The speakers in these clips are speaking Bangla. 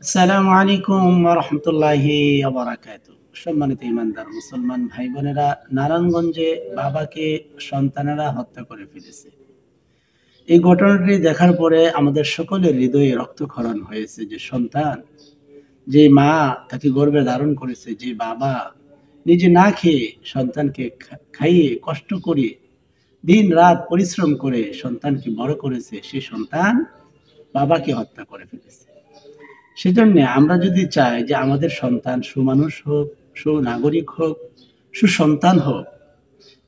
আসসালামু আলাইকুম ওয়া রাহমাতুল্লাহি ওয়া বারাকাতুহু। সম্মানিত ঈমানদার মুসলমান ভাই বোনেরা, নারায়ণগঞ্জে বাবাকে সন্তানেরা হত্যা করে ফেলেছে। এই ঘটনাটি দেখার পরে আমাদের সকলের হৃদয়ে রক্তক্ষরণ হয়েছে যে সন্তান, যে মা তাকে গর্ভে ধারণ করেছে, যে বাবা নিজে না খেয়ে সন্তানকে খাইয়ে কষ্ট করে দিন-রাত পরিশ্রম করে সন্তানকে বড় করেছে, সে সন্তান বাবাকে হত্যা করে ফেলেছে। সেজন্য আমরা যদি চাই যে আমাদের সন্তান সুমানুষ হোক, সুনাগরিক হোক, সুসন্তান হোক,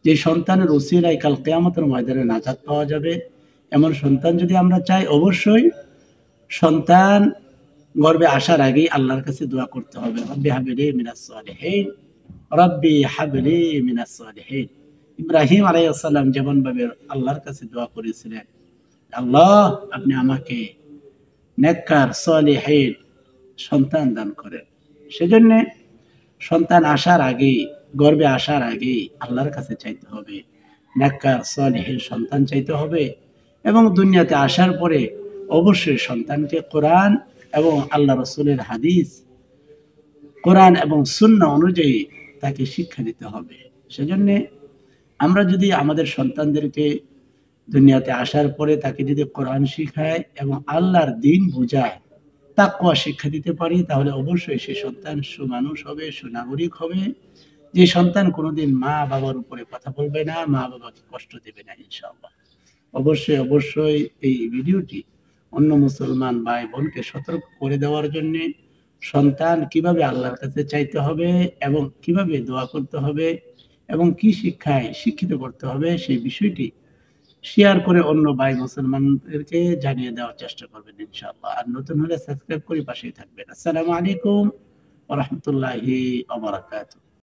যে সন্তানের উসিলায় কাল কিয়ামতের ময়দানে নাজাত পাওয়া যাবে, এমন সন্তান যদি আমরা চাই, অবশ্যই সন্তান গর্ভে আসার আগেই আল্লাহর কাছে দোয়া করতে হবে। রব্বি হাবলি মিনাস সালিহিন, রব্বি হাবলি মিনাস সালিহিন। ইব্রাহিম আলাইহিস সালাম যেমনভাবে আল্লাহর কাছে দোয়া করেছিলেন, আল্লাহ আপনি আমাকে নেককার সালিহিন সন্তান দান করেন। সেজন্য সন্তান আসার আগেই, গর্ভে আসার আগেই আল্লাহর কাছে চাইতে হবে, নেককার সালিহিন সন্তান চাইতে হবে। এবং দুনিয়াতে আসার পরে অবশ্যই সন্তানকে কোরআন এবং আল্লাহ রসুলের হাদিস, কোরআন এবং সুন্নাহ অনুযায়ী তাকে শিক্ষা দিতে হবে। সেজন্য আমরা যদি আমাদের সন্তানদেরকে দুনিয়াতে আসার পরে তাকে যদি কোরআন শিখায় এবং আল্লাহর দ্বীন বুঝায়, তাকওয়া শিক্ষা দিতে পারি, তাহলে অবশ্যই সে সন্তান সুমানুষ হবে, সুনাগরিক হবে। যে সন্তান কোনোদিন মা বাবার উপরে কথা বলবে না, মা বাবাকে কষ্ট দেবে না ইনশাআল্লাহ। অবশ্যই এই ভিডিওটি অন্য মুসলমান ভাই বোনকে সতর্ক করে দেওয়ার জন্য, সন্তান কিভাবে আল্লাহর কাছে চাইতে হবে এবং কিভাবে দোয়া করতে হবে এবং কি শিক্ষায় শিক্ষিত করতে হবে, সেই বিষয়টি শেয়ার করে অন্য ভাই মুসলমানদেরকে জানিয়ে দেওয়ার চেষ্টা করবেন ইনশাআল্লাহ। আর নতুন হলে সাবস্ক্রাইব করে পাশেই থাকবেন। আসসালামু আলাইকুম ওয়া রাহমাতুল্লাহি ওয়া বারাকাতুহু।